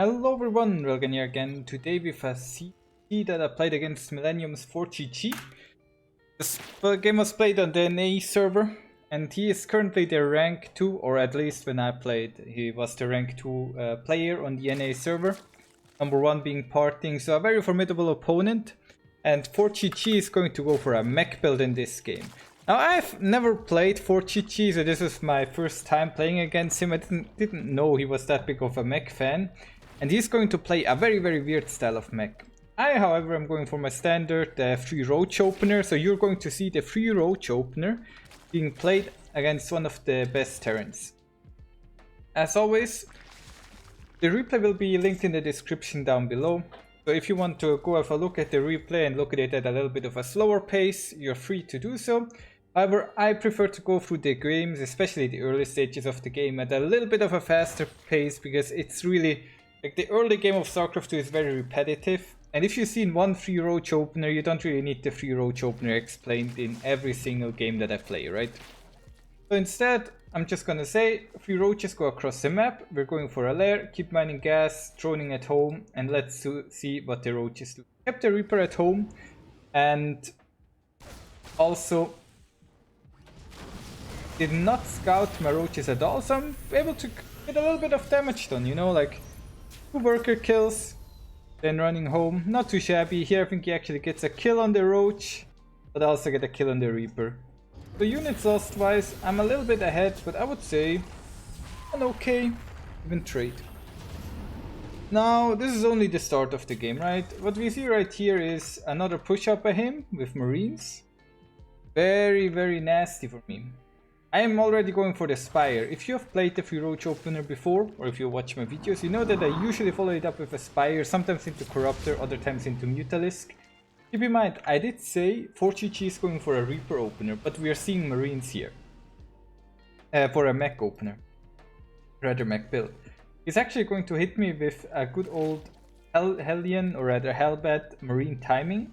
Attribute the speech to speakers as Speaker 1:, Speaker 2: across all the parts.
Speaker 1: Hello everyone, Railgan here again. Today with a CT that I played against Millennium's ForGG. This game was played on the NA server, and he is currently the rank 2, or at least when I played, he was the rank 2 player on the NA server. Number 1 being Parting, so a very formidable opponent. And ForGG is going to go for a mech build in this game. Now I've never played ForGG, so this is my first time playing against him. I didn't know he was that big of a mech fan. And he's going to play a very weird style of mech. I, however, am going for my standard free roach opener. So you're going to see the free roach opener being played against one of the best Terrans. As always, the replay will be linked in the description down below. So if you want to go have a look at the replay and look at it at a little bit of a slower pace, you're free to do so. However, I prefer to go through the games, especially the early stages of the game, at a little bit of a faster pace, because it's really... like, the early game of StarCraft 2 is very repetitive, and if you've seen one free roach opener, you don't really need the free roach opener explained in every single game that I play, right? So instead, I'm just gonna say, free roaches go across the map, we're going for a lair, keep mining gas, droning at home, and let's see what the roaches do. Kept the Reaper at home, and also did not scout my roaches at all, so I'm able to get a little bit of damage done, you know, like 2 worker kills, then running home. Not too shabby. Here I think he actually gets a kill on the Roach, but I also get a kill on the Reaper. So units lost wise, I'm a little bit ahead, but I would say an okay even trade. Now this is only the start of the game, right? What we see right here is another push up by him with Marines. Very nasty for me. I am already going for the Spire. If you have played the free roach opener before, or if you watch my videos, you know that I usually follow it up with a Spire, sometimes into Corruptor, other times into Mutalisk. Keep in mind, I did say ForGG is going for a Reaper opener, but we are seeing Marines here. For a mech opener. Rather mech build. He's actually going to hit me with a good old Hellion, or rather Hellbat Marine timing.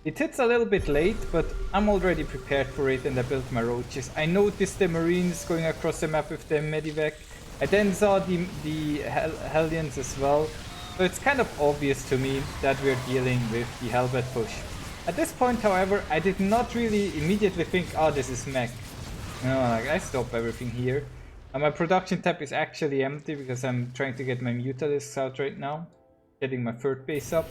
Speaker 1: It hits a little bit late, but I'm already prepared for it and I built my roaches. I noticed the Marines going across the map with the Medivac. I then saw the Hellions as well. So it's kind of obvious to me that we're dealing with the Hellbat push. At this point, however, I did not really immediately think, oh, this is mech. No, like, I stop everything here. And my production tab is actually empty because I'm trying to get my Mutalisks out right now. Getting my 3rd base up.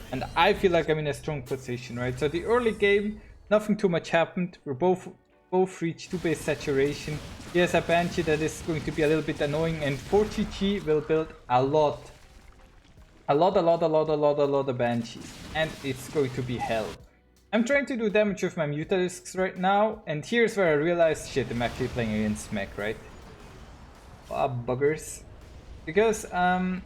Speaker 1: And I feel like I'm in a strong position, right? So the early game, nothing too much happened. We're both reached 2 base saturation. He has a Banshee that is going to be a little bit annoying, and ForGG will build a lot of Banshees, and it's going to be hell. I'm trying to do damage with my Mutalisks right now, and here's where I realized, shit, I'm actually playing against Mech, right? Ah, buggers. Because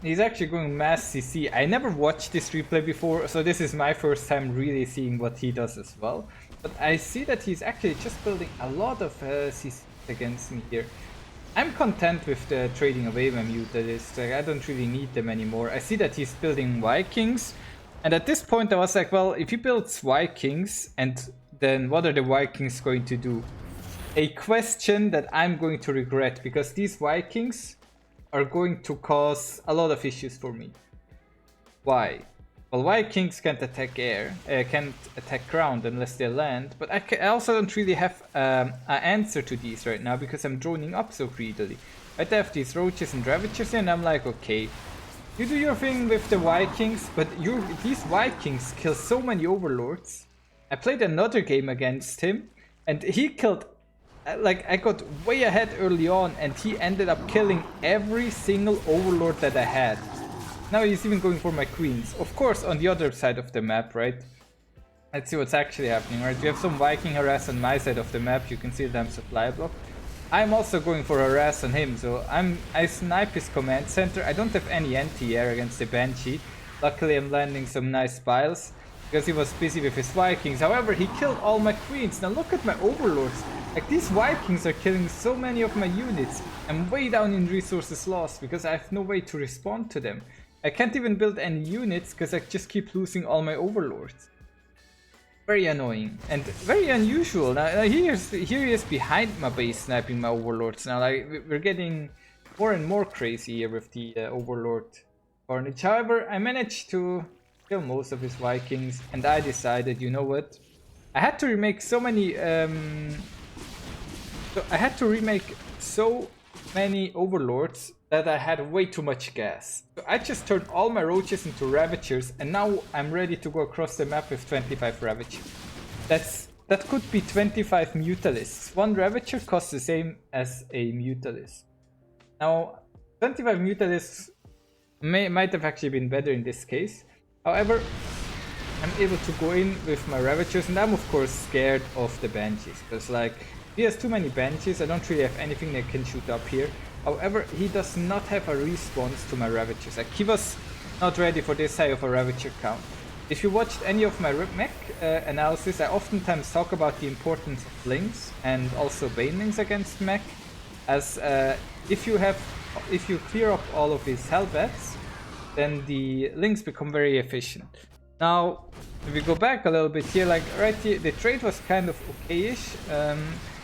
Speaker 1: he's actually going mass CC. I never watched this replay before, so this is my first time really seeing what he does as well. But I see that he's actually just building a lot of CC against me here. I'm content with the trading away my Mutalisks. Like, I don't really need them anymore. I see that he's building Vikings, and at this point I was like, well, if he builds Vikings, and then what are the Vikings going to do? A question that I'm going to regret, because these Vikings are going to cause a lot of issues for me. Why? Well, Vikings can't attack air, can't attack ground unless they land, but I also don't really have an answer to these right now because I'm droning up so greedily. I have these roaches and ravagers and I'm like, okay, you do your thing with the Vikings, but these Vikings kill so many overlords. I played another game against him and he killed, like, I got way ahead early on and he ended up killing every single overlord that I had. Now he's even going for my queens. Of course, on the other side of the map, right? Let's see what's actually happening, right? We have some Viking harass on my side of the map. You can see that I'm supply block. I'm also going for harass on him, so I snipe his command center. I don't have any anti-air against the Banshee. Luckily, I'm landing some nice piles because he was busy with his Vikings. However, he killed all my queens. Now look at my overlords. Like, these Vikings are killing so many of my units. I'm way down in resources lost because I have no way to respond to them. I can't even build any units because I just keep losing all my overlords. Very annoying and very unusual. Now here he is behind my base sniping my overlords. Now, like, we're getting more and more crazy here with the overlord carnage. However, I managed to kill most of his Vikings, and I decided, you know what? I had to remake so many so many overlords that I had way too much gas. So I just turned all my roaches into ravagers, and now I'm ready to go across the map with 25 ravagers. That could be 25 Mutalisks. One ravager costs the same as a Mutalisk. Now, 25 Mutalisks might have actually been better in this case. However, I'm able to go in with my ravagers, and I'm of course scared of the Banshees, because like, he has too many Banshees. I don't really have anything that can shoot up here. However, he does not have a response to my ravagers. Like, he was not ready for this high of a ravager count. If you watched any of my Mech analysis, I oftentimes talk about the importance of links and also banelings against Mech, as if you clear up all of his hellbats, then the links become very efficient. Now, if we go back a little bit here, like right here, the trade was kind of okay-ish.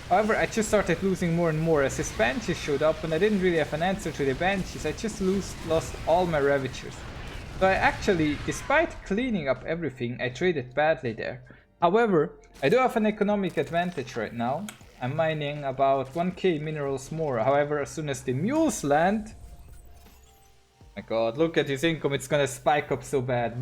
Speaker 1: However, I just started losing more and more as his Banshees showed up, and I didn't really have an answer to the Banshees. I just lost all my Ravagers. So I actually, despite cleaning up everything, I traded badly there. However, I do have an economic advantage right now. I'm mining about 1k minerals more. However, as soon as the mules land... Oh my god, look at his income, it's gonna spike up so bad.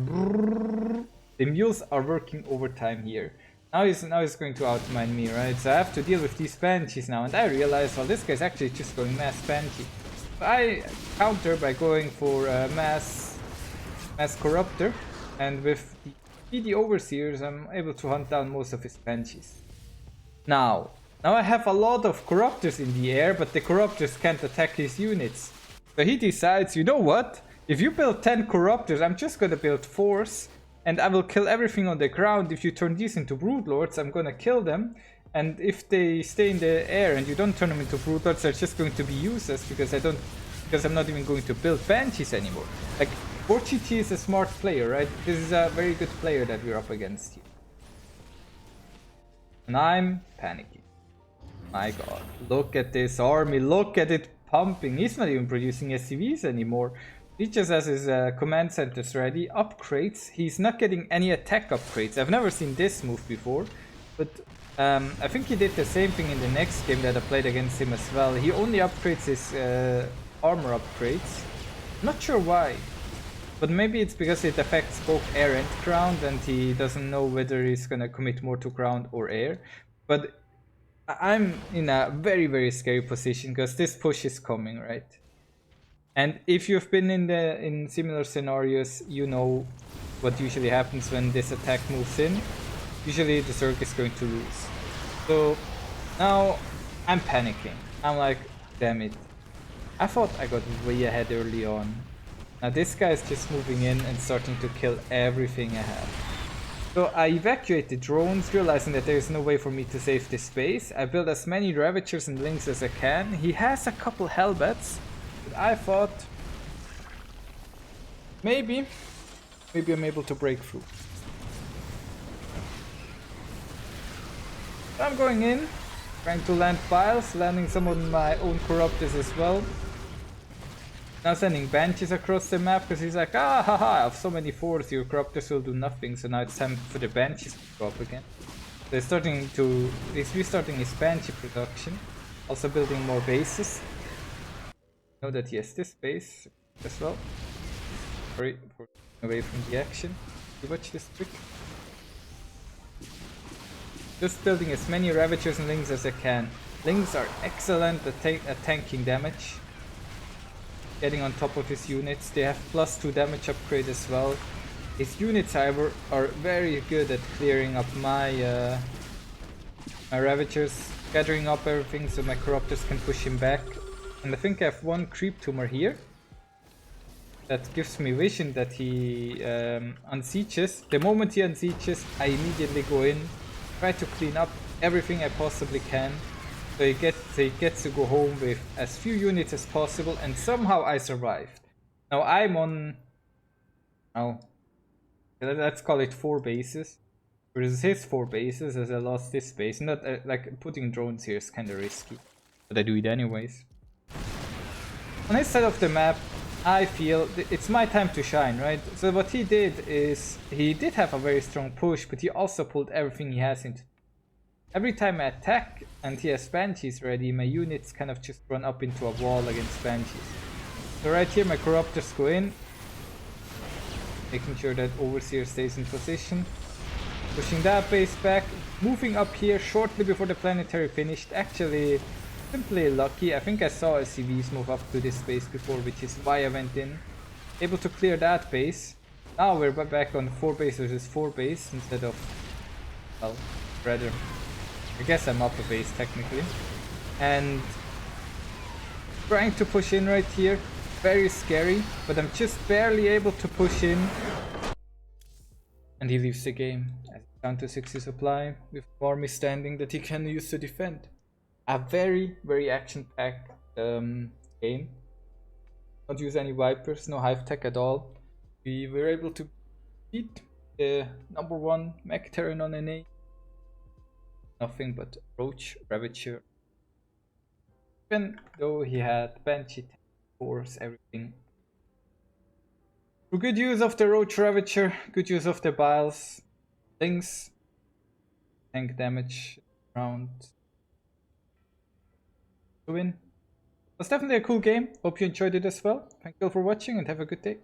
Speaker 1: The mules are working overtime here. Now he's going to outmine me, right? So I have to deal with these Banshees now, and I realize, well, this guy's actually just going mass Banshee. So I counter by going for mass Corruptor, and with the PD Overseers, I'm able to hunt down most of his Banshees. Now I have a lot of Corruptors in the air, but the Corruptors can't attack his units. So he decides, you know what? If you build 10 Corruptors, I'm just gonna build Force, and I will kill everything on the ground. If you turn these into Broodlords, I'm gonna kill them. And if they stay in the air and you don't turn them into Broodlords, they're just going to be useless because I'm not even going to build Banshees anymore. Like, ForGG is a smart player, right? This is a very good player that we're up against here. And I'm panicking. My god, look at this army, look at it pumping. He's not even producing SCVs anymore. He just has his command centers ready, upgrades. He's not getting any attack upgrades. I've never seen this move before, but I think he did the same thing in the next game that I played against him as well. He only upgrades his armor upgrades. Not sure why, but maybe it's because it affects both air and ground, and he doesn't know whether he's gonna commit more to ground or air. But I'm in a very, very scary position because this push is coming, right? And if you've been in similar scenarios, you know what usually happens when this attack moves in. Usually the Zerg is going to lose. So now I'm panicking. I'm like, damn it. I thought I got way ahead early on. Now this guy is just moving in and starting to kill everything I have. So I evacuate the drones, realizing that there is no way for me to save this space. I build as many Ravagers and Links as I can. He has a couple Hellbats. I thought maybe I'm able to break through. So I'm going in, trying to land piles, landing some of my own Corruptors as well. Now sending Banshees across the map because he's like, ah haha, I have so many Thors, your Corruptors will do nothing. So now it's time for the Banshees to go up again. So he's restarting his Banshee production, also building more bases. Know that he has this base as well. Sorry for away from the action. You watch this trick. Just building as many Ravagers and Links as I can. Links are excellent at tanking damage. Getting on top of his units. They have +2 damage upgrade as well. His units, however, are very good at clearing up my my Ravagers, gathering up everything so my Corruptors can push him back. And I think I have one Creep Tumor here. That gives me vision that he unsieges. The moment he unsieges, I immediately go in, try to clean up everything I possibly can. So he gets to go home with as few units as possible, and somehow I survived. Now I'm on... Oh, let's call it 4 bases. Versus his 4 bases, as I lost this base. Not like putting drones here is kinda risky, but I do it anyways. On his side of the map, I feel it's my time to shine, right? So what he did is, he did have a very strong push, but he also pulled everything he has into. Every time I attack and he has Banshees ready, my units kind of just run up into a wall against Banshees. So right here my Corruptors go in, making sure that Overseer stays in position. Pushing that base back, moving up here shortly before the planetary finished. Actually, simply lucky. I think I saw SCVs move up to this base before, which is why I went in. Able to clear that base. Now we're back on 4 base versus 4 base instead of, well, rather, I guess I'm up a base technically. And trying to push in right here. Very scary, but I'm just barely able to push in. And he leaves the game. Down to 60 supply with army standing that he can use to defend. A very, very action-packed game. Not use any Vipers, no Hive Tech at all. We were able to beat the #1 Mech Terran on NA. Nothing but Roach, Ravager. Even though he had Banshee, Force, everything. For good use of the Roach Ravager, good use of the Biles. Things, tank damage around to win. It was definitely a cool game. Hope you enjoyed it as well. Thank you all for watching and have a good day.